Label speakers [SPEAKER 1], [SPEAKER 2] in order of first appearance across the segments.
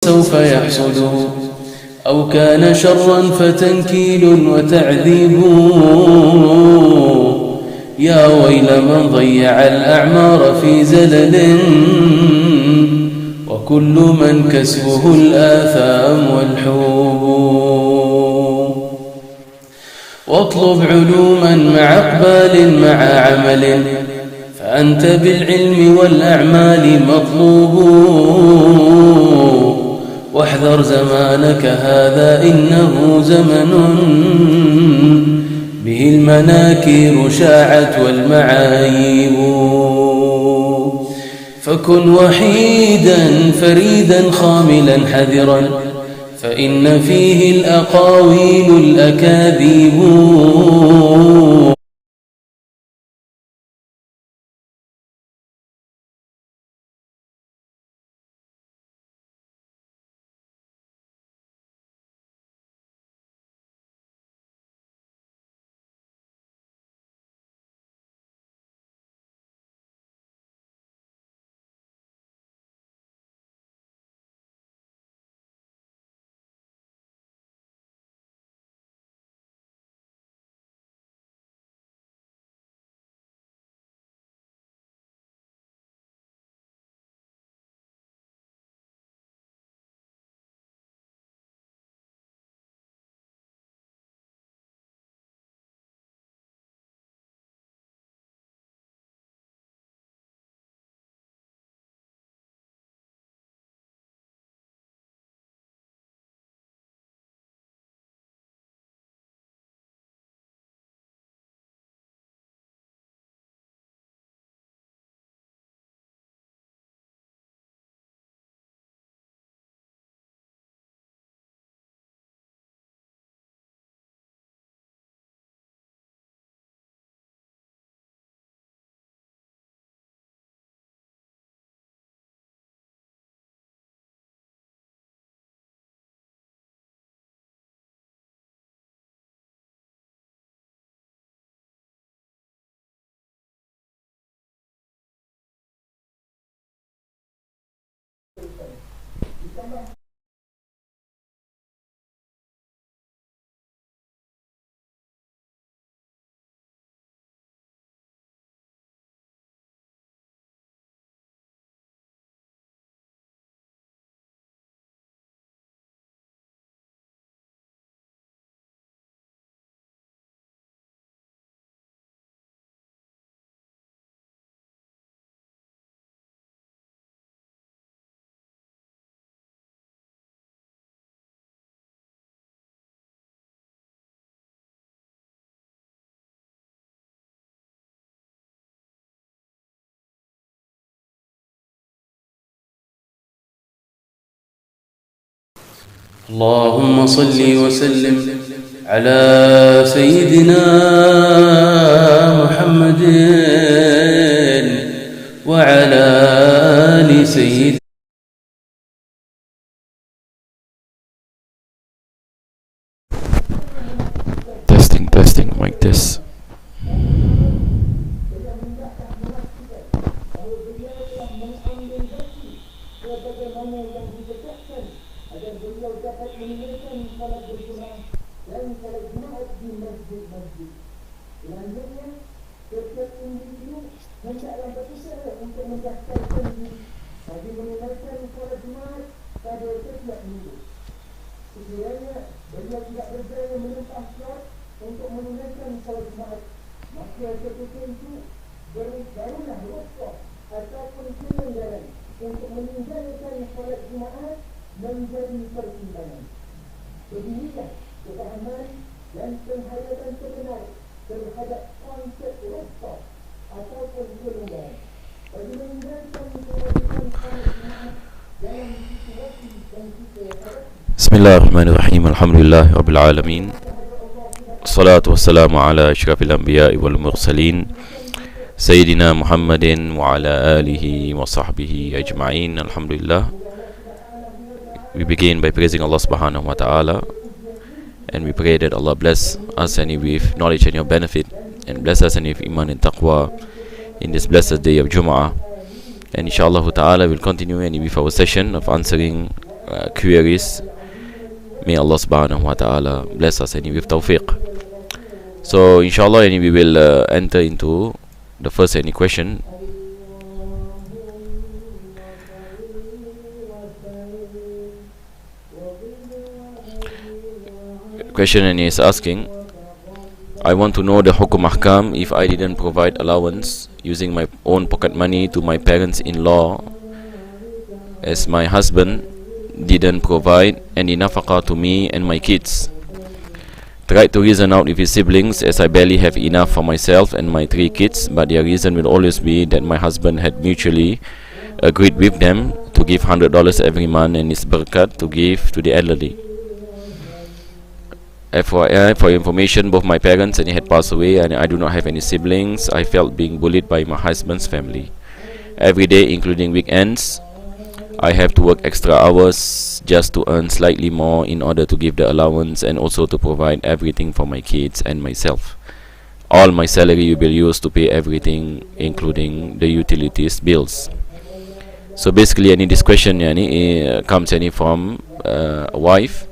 [SPEAKER 1] سوف يحصد أو كان شرا فتنكيل وتعذيب يا ويل من ضيع الأعمار في زلل وكل من كسبه الآثام والحوب واطلب علوما مع إقبال مع عمل فأنت بالعلم والأعمال مطلوب واحذر زمانك هذا إنه زمن به المناكير شاعت والمعايب فكن وحيدا فريدا خاملا حذرا فإن فيه الأقاويل الأكاذيب اللهم صل وسلم على سيدنا محمد وعلى آل سيدنا
[SPEAKER 2] testing mic test. Bismillahirrahmanirrahim. Alhamdulillah Rabbil Alamin. Assalatu wassalamu ala ashrafil anbiya'i wal mursalin Sayyidina Muhammadin wa ala alihi wa sahbihi ajma'in. Alhamdulillah. We begin by praising Allah subhanahu wa ta'ala, and we pray that Allah bless us and with knowledge and your benefit, and bless us and with iman and taqwa in this blessed day of Jum'ah. And inshallah ta'ala we'll continue and with our session of answering queries. May Allah subhanahu wa ta'ala bless us with tawfiq. So inshallah we will enter into the first question. Question is asking, I want to know the hukum hakam if I didn't provide allowance using my own pocket money to my parents-in-law, as my husband didn't provide any nafaqah to me and my kids. Tried to reason out with his siblings, as I barely have enough for myself and my 3 kids, but their reason will always be that my husband had mutually agreed with them to give $100 every month and his berkat to give to the elderly. FYI, for information, both my parents and he had passed away, and I do not have any siblings. I felt being bullied by my husband's family. Every day, including weekends, I have to work extra hours just to earn slightly more in order to give the allowance and also to provide everything for my kids and myself. All my salary will be used to pay everything, including the utilities bills. So basically, this question comes from a wife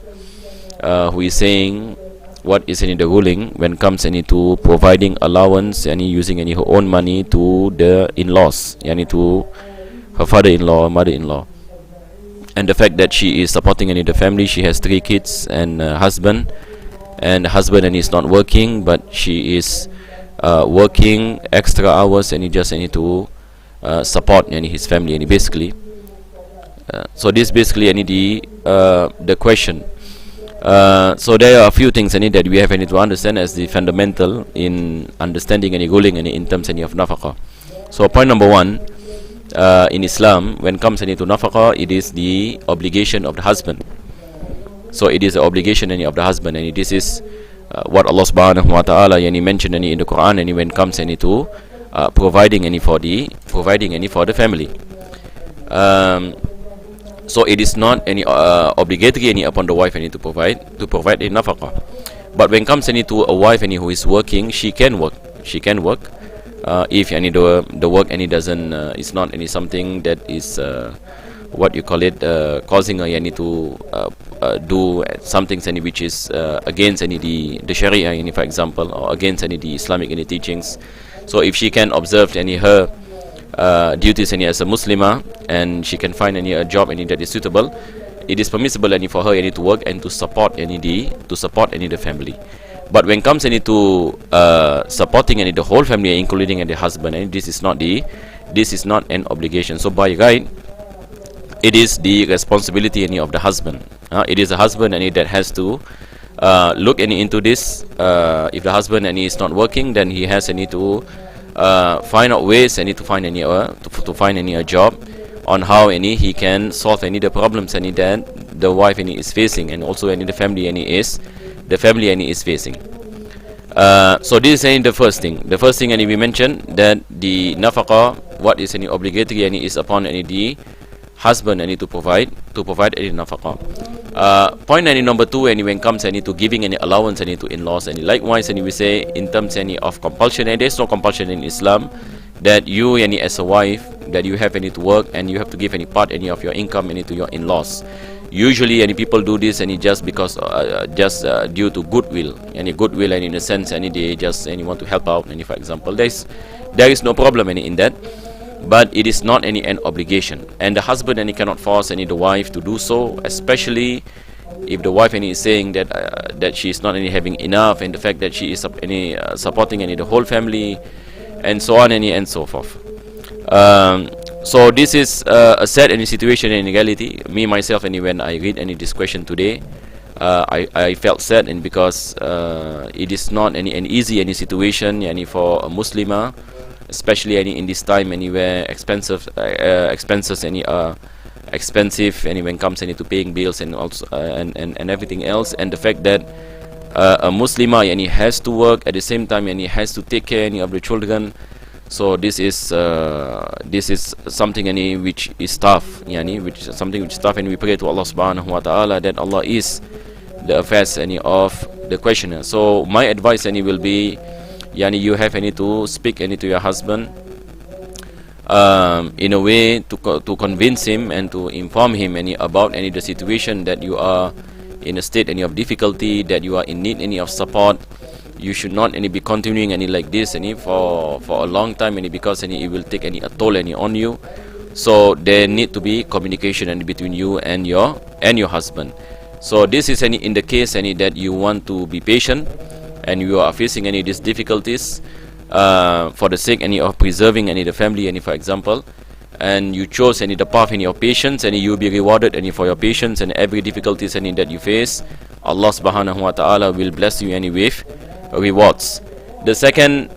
[SPEAKER 2] who is saying, what is the ruling when comes to providing allowance using her own money to the in-laws, to her father-in-law, mother-in-law, and the fact that she is supporting the family. She has 3 kids and husband, and the husband is not working, but she is working extra hours and he just to support his family basically. So this basically the question. So there are a few things that we have to understand as the fundamental in understanding any ruling in terms of nafaqah. So point number 1, in Islam, when it comes to nafaqah, it is the obligation of the husband. So it is the obligation of the husband, and this is what Allah subhanahu wa ta'ala mentioned in the Quran, and when it comes to providing for the family. So it is not any obligatory upon the wife to provide a nafaqah. But when it comes to a wife who is working, she can work. If the work doesn't is not something that is what you call it, causing her to do something which is against the Sharia, for example, or against the Islamic teachings. So if she can observe her duties as a Muslimah, and she can find a job that is suitable, it is permissible for her to work and to support the family. But when it comes to supporting the whole family, including the husband, this is not an obligation. So by right, it is the responsibility of the husband. It is the husband that has to look into this. If the husband is not working, then he has to find out ways to find a job on how he can solve the problems that the wife is facing, and also the family is facing. So this is the first thing. The first thing we mentioned, that the nafaqah, what is obligatory is upon the husband to provide any nafaqah. Point number 2, when it comes to giving any allowance to in-laws, and likewise we say in terms of compulsion, and there is no compulsion in Islam that you as a wife that you have to work and you have to give any part of your income to your in-laws. Usually people do this just because due to goodwill, goodwill, and in a sense they just want to help out, for example, there is no problem in that. But it is not an obligation, and the husband cannot force the wife to do so, especially if the wife is saying that she is not having enough, and the fact that she is supporting the whole family, and so on and so forth. So this is a sad situation in reality. Me myself, when I read this question today, I felt sad, and because it is not an easy situation for a Muslimah, especially in this time where expenses are expensive, and when it comes to paying bills and also and everything else, and the fact that a Muslimah has to work at the same time, and he has to take care of the children. So this is something which is tough, which is something which is tough, and we pray to Allah subhanahu wa ta'ala that Allah is the affairs of the questioner. So my advice will be, you have to speak to your husband in a way to convince him and to inform him about any the situation that you are in a state of difficulty, that you are in need of support. You should not be continuing like this for a long time because it will take a toll on you. So there need to be communication between you and your husband. So this is in the case that you want to be patient and you are facing these difficulties for the sake of preserving the family for example, and you chose the path in your patience, and you will be rewarded for your patience, and every difficulties that you face, Allah subhanahu wa ta'ala will bless you with rewards. The second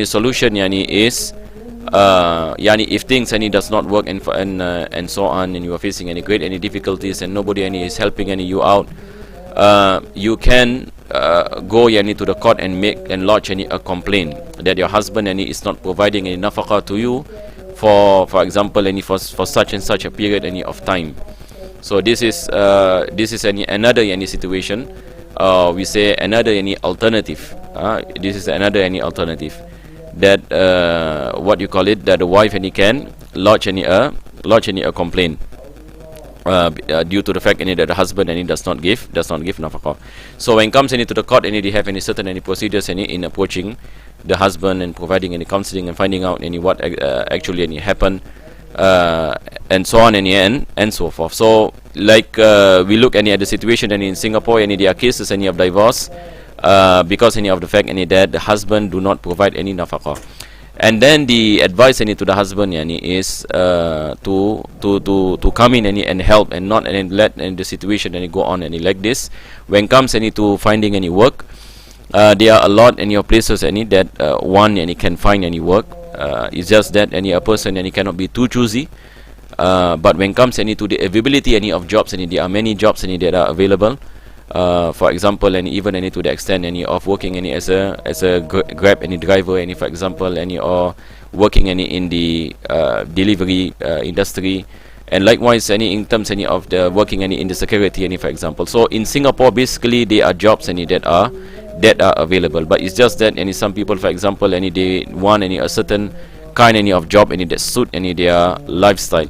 [SPEAKER 2] solution is if things does not work and so on, and you are facing great difficulties and nobody is helping you out, you can go to the court and lodge a complaint that your husband is not providing any nafaqah to you for example for such and such a period of time. So this is another situation. We say another alternative. This is another alternative that what you call it, that the wife can lodge a complaint due to the fact that the husband does not give nafaqah. So when it comes to the court, they have certain procedures in approaching the husband and providing counseling and finding out what actually happened, and so on and so forth. So like we look at the situation in Singapore, there are cases of divorce because of the fact that the husband do not provide any nafaqah. And then the advice to the husband is to come in and help, and not let the situation go on like this. When it comes to finding any work, there are a lot of places that one can find any work. It's just that a person cannot be too choosy. But when it comes to the availability of jobs, there are many jobs that are available. For example, even to the extent of working as a Grab driver, for example, or working in the delivery industry, and likewise in terms of the working in the security, for example. So in Singapore, basically there are jobs that are available, but it's just that some people, for example, they want a certain kind of job that suit their lifestyle.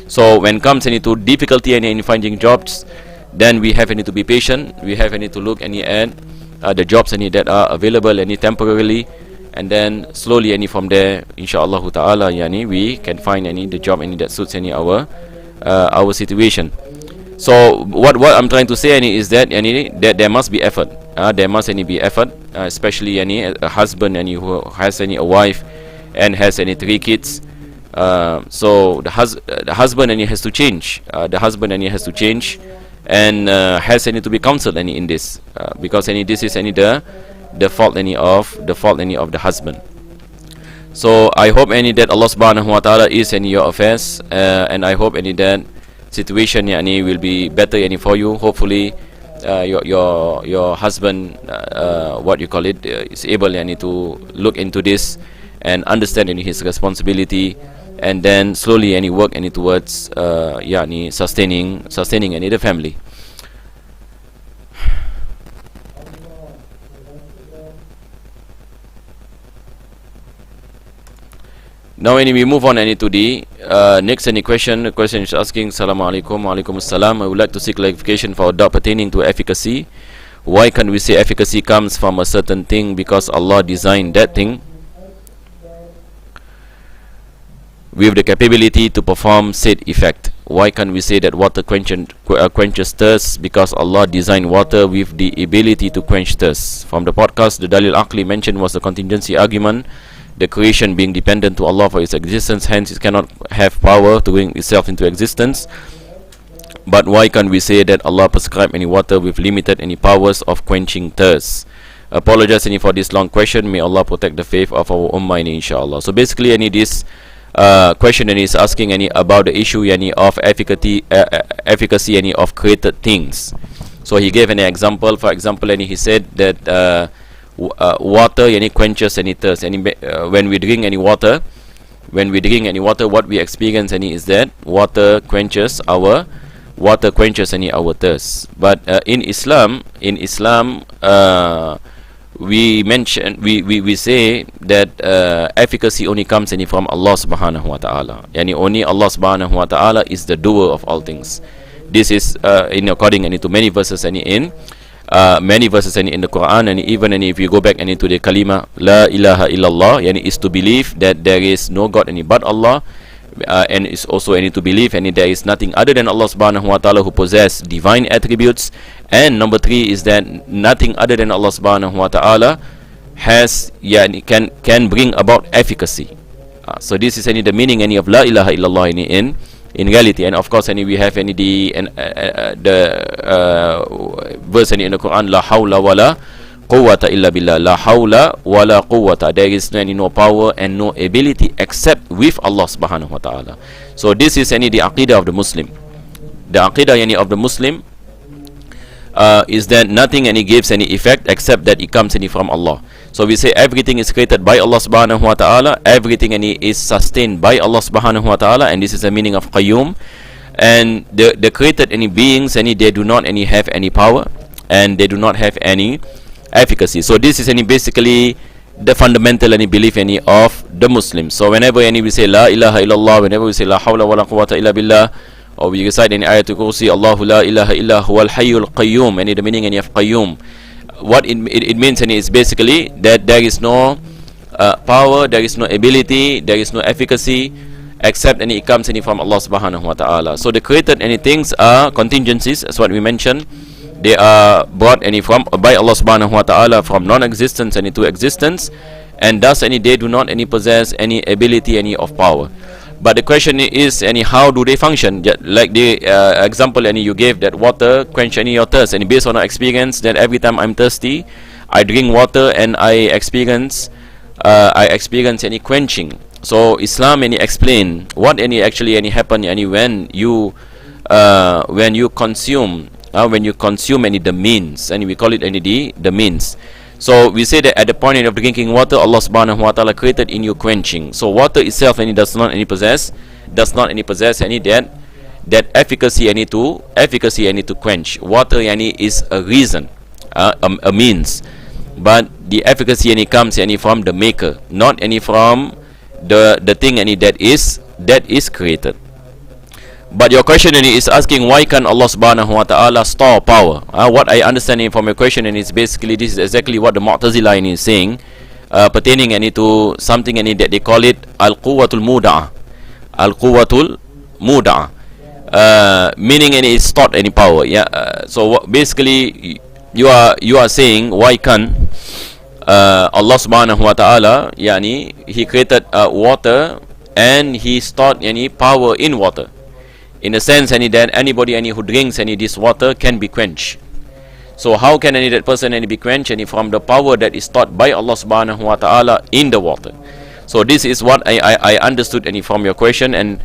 [SPEAKER 2] So when it comes to difficulty in finding jobs, then we have to be patient. We have to look at the jobs that are available temporarily, and then slowly from there, inshallah ta'ala, we can find the job that suits our situation. So what I'm trying to say is that there must be effort. There must be effort, especially a husband who has a wife and has 3 kids. So the husband has to change. The husband has to change, and has to be counseled in this, because this is the fault of the husband. So I hope that Allah subhanahu wa ta'ala is in your affairs, and I hope that situation will be better for you. Hopefully your husband, what you call it, is able to look into this and understand his responsibility, and then slowly work towards sustaining the family. Now we move on to the next question. The question is asking, Assalamu'alaikum, Waalaikum assalam. I would like to seek clarification for a doubt pertaining to efficacy. Why can't we say efficacy comes from a certain thing because Allah designed that thing with the capability to perform said effect? Why can't we say that water quenches thirst because Allah designed water with the ability to quench thirst? From the podcast, the dalil aqli mentioned was the contingency argument, the creation being dependent to Allah for its existence, hence it cannot have power to bring itself into existence. But why can't we say that Allah prescribed any water with limited any powers of quenching thirst? Apologize for this long question. May Allah protect the faith of our ummah, inshallah. So basically this question is asking about the issue of efficacy of created things. So he gave an example. For example, he said that water quenches any thirst. When we drink any water, what we experience is that water quenches our thirst. But in Islam, we mention, we say that efficacy only comes any from Allah subhanahu wa ta'ala. Yani only Allah subhanahu wa ta'ala is the doer of all things. This is in according to many verses in many verses in the Quran, and even if you go back into the kalima la ilaha illallah, yani is to believe that there is no God any but Allah, and is also to believe and there is nothing other than Allah subhanahu wa ta'ala who possess divine attributes. And number 3 is that nothing other than Allah subhanahu wa ta'ala has can bring about efficacy. So this is the meaning of la ilaha illallah in reality. And of course we have the verse in the Quran, la hawla wala quwwata illa billah, la hawla wala quwwata, there is no power and no ability except with Allah subhanahu wa ta'ala. So this is the aqidah of the Muslim. The aqidah of the Muslim is that nothing gives any effect except that it comes from Allah. So we say everything is created by Allah subhanahu wa ta'ala, everything is sustained by Allah subhanahu wa ta'ala, and this is the meaning of qayyum. And the created beings, they do not have any power, and they do not have any efficacy. So this is basically the fundamental belief of the Muslims. So whenever we say la ilaha illallah, whenever we say la hawla wa la quwwata illa billah, or we recite ayatul kursi, Allahu la ilaha illa huwal hayyul qayyum, the meaning of qayyum, what it means is basically that there is no power, there is no ability, there is no efficacy except it comes from Allah subhanahu wa ta'ala. So the created things are contingencies, as what we mentioned. They are brought from by Allah subhanahu wa ta'ala from non-existence to existence, and thus they do not possess any ability of power. But the question is how do they function? Like the example you gave, that water quench your thirst, and based on our experience that every time I'm thirsty I drink water and I experience any quenching. So Islam explain what actually happen when you consume the means, and we call it the means. So we say that at the point of drinking water, Allah subhanahu wa ta'ala created in you quenching. So water itself does not possess that efficacy to quench. Water is a reason, a means, but the efficacy comes from the maker, not from the thing that is created. But your question is asking, why can Allah subhanahu wa ta'ala store power? What I understand from your question is basically this is exactly what the Mu'tazila is saying, pertaining to something that they call it al-quwwatul muda'ah. Al-quwwatul muda'ah, meaning is stored any power. So basically you are saying, why can Allah subhanahu wa ta'ala he created water and he stored any power in water, in the sense that anybody who drinks this water can be quenched. So how can that person be quenched from the power that is stored by Allah subhanahu wa ta'ala in the water? So this is what I understood from your question, and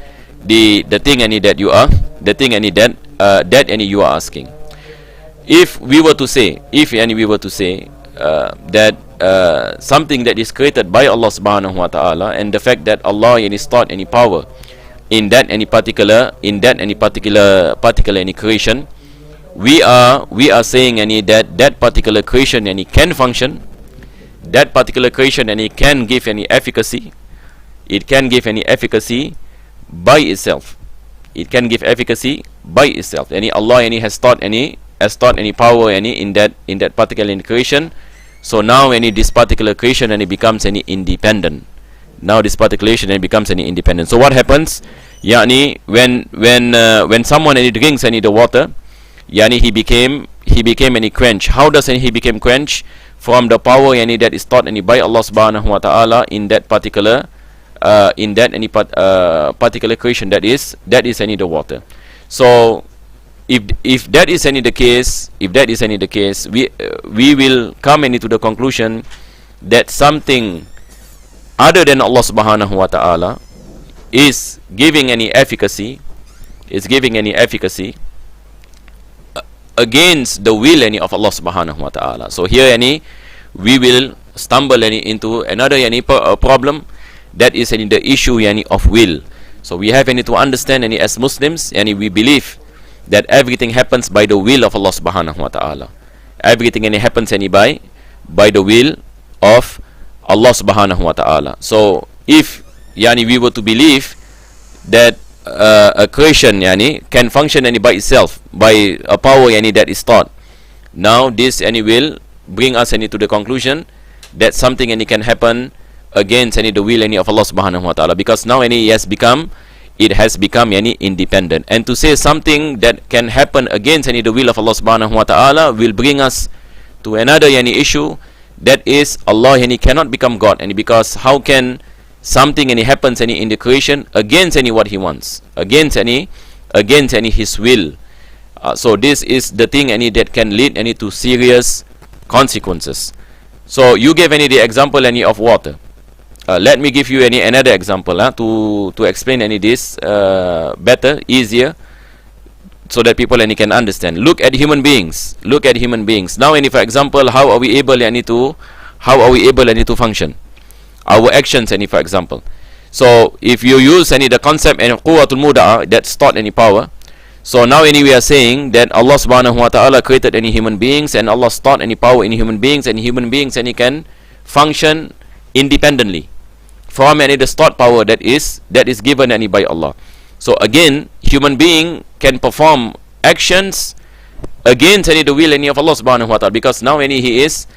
[SPEAKER 2] the thing that you are asking. If we were to say that something that is created by Allah subhanahu wa ta'ala, and the fact that Allah is stored any power in that any particular creation, we are saying that particular creation can function, that particular creation can give any efficacy. It can give any efficacy by itself. It can give efficacy by itself. Allah has stored any power in that particular creation. So now this particular creation becomes independent. Now this particular creation becomes independent. So what happens? When someone drinks the water, he became any quench. How does he became quench? From the power that is stored by Allah subhanahu wa ta'ala in that particular particular creation that is the water. So if that is the case, we will come into the conclusion that something other than Allah subhanahu wa ta'ala is giving any efficacy against the will of Allah subhanahu wa ta'ala. So here we will stumble into another problem, that is the issue of will. So we have to understand as Muslims, we believe that everything happens by the will of Allah subhanahu wa ta'ala. Everything happens by by the will of Allah subhanahu wa ta'ala. So if we were to believe that a creation can function by itself, by a power that is taught, now this will bring us to the conclusion that something can happen against the will of Allah subhanahu wa ta'ala, because now it has become independent. And to say something that can happen against the will of Allah subhanahu wa ta'ala will bring us to another issue, that is Allah cannot become God, because how can something happens in the creation against what he wants, against his will. So this is the thing that can lead to serious consequences. So you gave the example of water. Let me give you another example to explain this better, easier, so that people can understand. Look at human beings. Now, for example, how are we able to function? Our actions, for example. So if you use the concept quwwatul muda'a, that's taught power. So now we are saying that Allah subhanahu wa ta'ala created human beings, and Allah taught power in human beings, and human beings can function independently from the stored power that is given by Allah. So again, human being can perform actions against the will of Allah subhanahu wa ta'ala, because now he is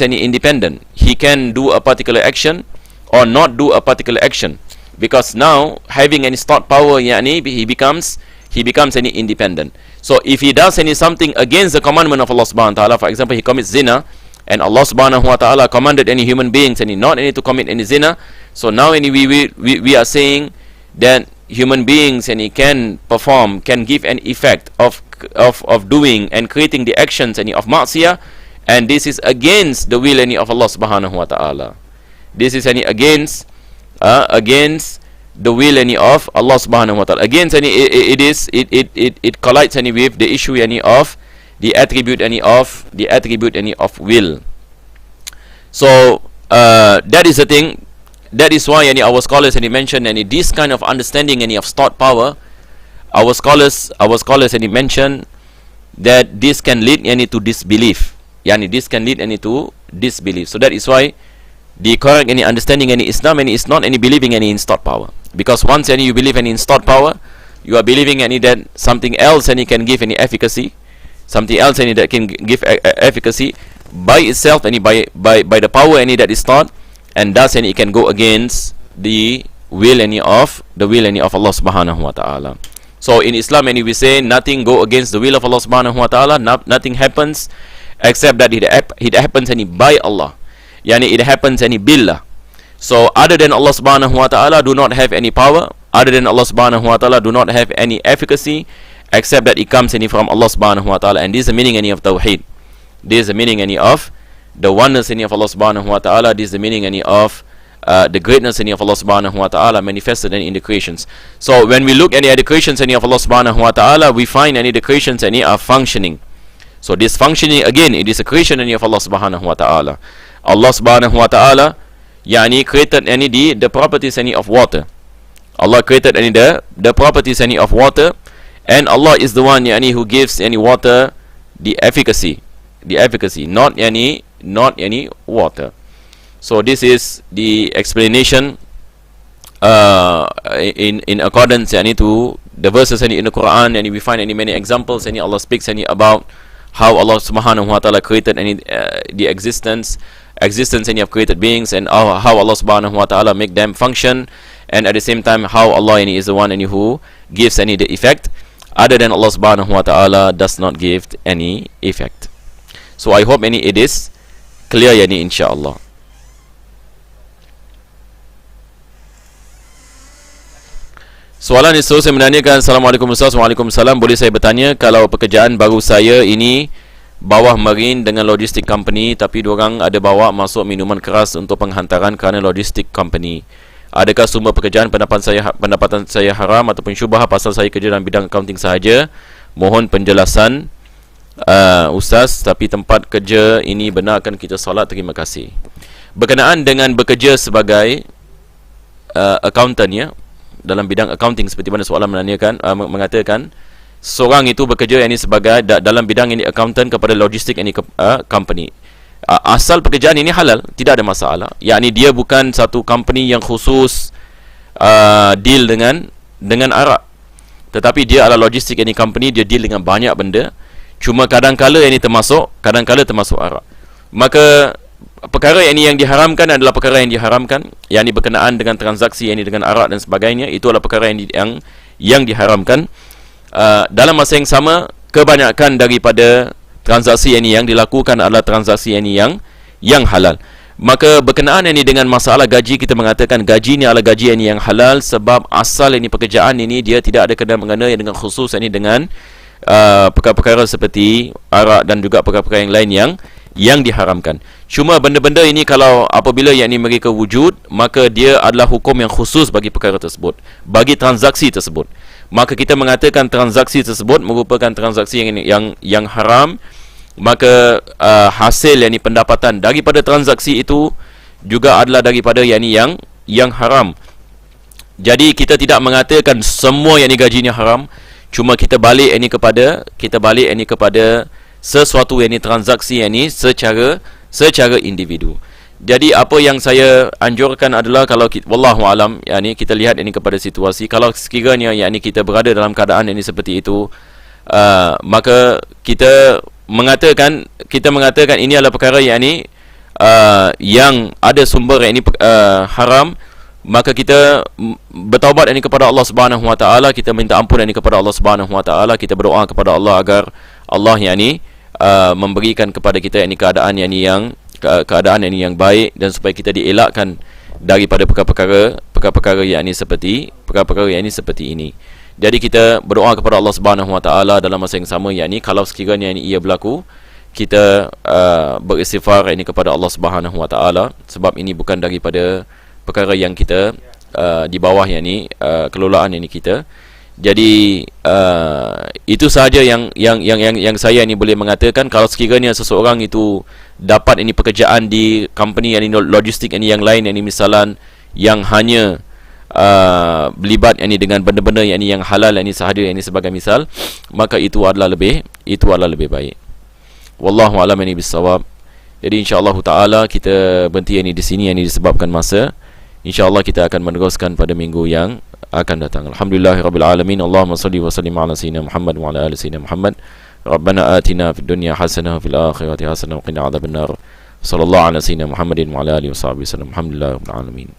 [SPEAKER 2] independent. He can do a particular action or not do a particular action, because now having stored power, he becomes independent. So if he does something against the commandment of Allah subhanahu wa ta'ala, for example, he commits zina, and Allah subhanahu wa ta'ala commanded human beings not to commit any zina, so now we are saying that human beings can give an effect of doing and creating the actions of ma'siyah, and this is against the will of Allah subhanahu wa ta'ala. This is against the will of Allah subhanahu wa ta'ala. Against it collides with the issue of the attribute of will. So that is the thing. That is why our scholars mentioned this kind of understanding of stored power. Our scholars mentioned that this can lead to disbelief. This can lead to disbelief. So that is why the correct understanding Islam is not believing in stored power, because once you believe in stored power, you are believing that something else can give efficacy, something else that can give efficacy by itself, by the power that is taught, and thus it can go against the will of Allah subhanahu wa ta'ala. So in Islam, we say nothing go against the will of Allah subhanahu wa ta'ala. Nothing happens except that it happens by Allah. It happens billah. So other than Allah subhanahu wa ta'ala do not have any power. Other than Allah subhanahu wa ta'ala do not have any efficacy, except that it comes from Allah subhanahu wa ta'ala. And this is the meaning of Tawheed. This is the meaning of the oneness of Allah subhanahu wa ta'ala. This is the meaning of the greatness of Allah subhanahu wa ta'ala manifested in the creations. So when we look at the creations of Allah subhanahu wa ta'ala, we find the creations are functioning. So this functioning, again, it is a creation of Allah subhanahu wa ta'ala. Allah subhanahu wa ta'ala created the properties of water. Allah created the properties of water, and Allah is the one who gives water the efficacy, not any water. So this is the explanation in accordance to the verses in the Quran, and we find many examples, and Allah speaks about how Allah subhanahu wa ta'ala created the existence of created beings, and how Allah subhanahu wa ta'ala make them function, and at the same time how Allah is the one who gives the effect. Other than Allah subhanahu wa ta'ala does not give any effect. So I hope it is clear insyaAllah. Soalan itu saya menanyakan, Assalamualaikum Ustaz. Waalaikumsalam. Boleh saya bertanya, kalau pekerjaan baru saya ini bawah marine dengan logistik company, tapi diorang ada bawa masuk minuman keras untuk penghantaran kerana logistik company, adakah sumber pekerjaan pendapatan saya haram ataupun syubhah pasal saya kerja dalam bidang accounting sahaja? Mohon penjelasan Ustaz. Tapi tempat kerja ini benarkan kita solat? Terima kasih. Berkenaan dengan bekerja sebagai accountant dalam bidang accounting, seperti mana soalan menanyakan, mengatakan seorang itu bekerja sebagai dalam bidang accountant kepada logistik company. asal pekerjaan ini halal, tidak ada masalah. Yakni dia bukan satu company yang khusus deal dengan arak, tetapi dia adalah logistik ini company, dia deal dengan banyak benda. Cuma kadang-kala ini termasuk arak. Maka perkara yang diharamkan adalah perkara yang diharamkan, yakni berkenaan dengan transaksi ini dengan arak dan sebagainya. Itu adalah perkara yang diharamkan. Dalam masa yang sama, kebanyakan daripada transaksi ini yang dilakukan adalah transaksi ini yang halal. Maka berkenaan ini dengan masalah gaji, kita mengatakan gaji ini adalah gaji ini yang halal, sebab asal ini pekerjaan ini dia tidak ada kena-mengena dengan khusus ini dengan perkara-perkara seperti arak dan juga perkara-perkara yang lain yang diharamkan. Cuma benda-benda ini kalau apabila yakni mereka wujud, maka dia adalah hukum yang khusus bagi perkara tersebut, bagi transaksi tersebut. Maka kita mengatakan transaksi tersebut merupakan transaksi yang haram. Maka hasil yakni pendapatan daripada transaksi itu juga adalah daripada yang haram. Jadi kita tidak mengatakan semua yakni gajinya haram, cuma kita balik ini kepada sesuatu yakni transaksi yakni secara individu. Jadi apa yang saya anjurkan adalah, kalau wallahu alam, yakni kita lihat ini kepada situasi. Kalau sekiranya yakni kita berada dalam keadaan ini seperti itu, maka kita mengatakan ini adalah perkara yakni yang ada sumber yakni haram, maka kita bertaubat ini kepada Allah Subhanahu wa taala, kita minta ampun ini kepada Allah Subhanahu wa taala, kita berdoa kepada Allah agar Allah yakni memberikan kepada kita yakni keadaan yang baik, dan supaya kita dielakkan daripada perkara-perkara yakni seperti ini. Jadi kita berdoa kepada Allah Subhanahu wa taala dalam masa yang sama, yakni kalau sekiranya ia berlaku, kita beristighfar ini kepada Allah Subhanahu wa taala, sebab ini bukan daripada perkara yang kita di bawah yakni kelolaan ini kita. Jadi itu sahaja yang saya ini boleh mengatakan. Kalau sekiranya seseorang itu dapat ini pekerjaan di company yang logistik ini yang lain, yang misalan yang hanya berlibat ini dengan benda-benda yang halal ini sahaja, ini sebagai misal, maka itu adalah lebih baik. Wallahu a'lam bissawab. Jadi insya-Allah taala kita berhenti ini di sini, ini disebabkan masa. Insya-Allah kita akan meneruskan pada minggu yang akan datang. Alhamdulillahirabbil alamin. Allahumma shalli wa sallim ala sayyidina Muhammad wa ala ali sayyidina Muhammad. Rabbana atina fid dunya hasanah wa fil akhirati hasanah wa qina adzabannar. Sallallahu ala sayyidina Muhammadin wa ala alihi wa sahbihi wasallam. Alhamdulillahirabbil alamin.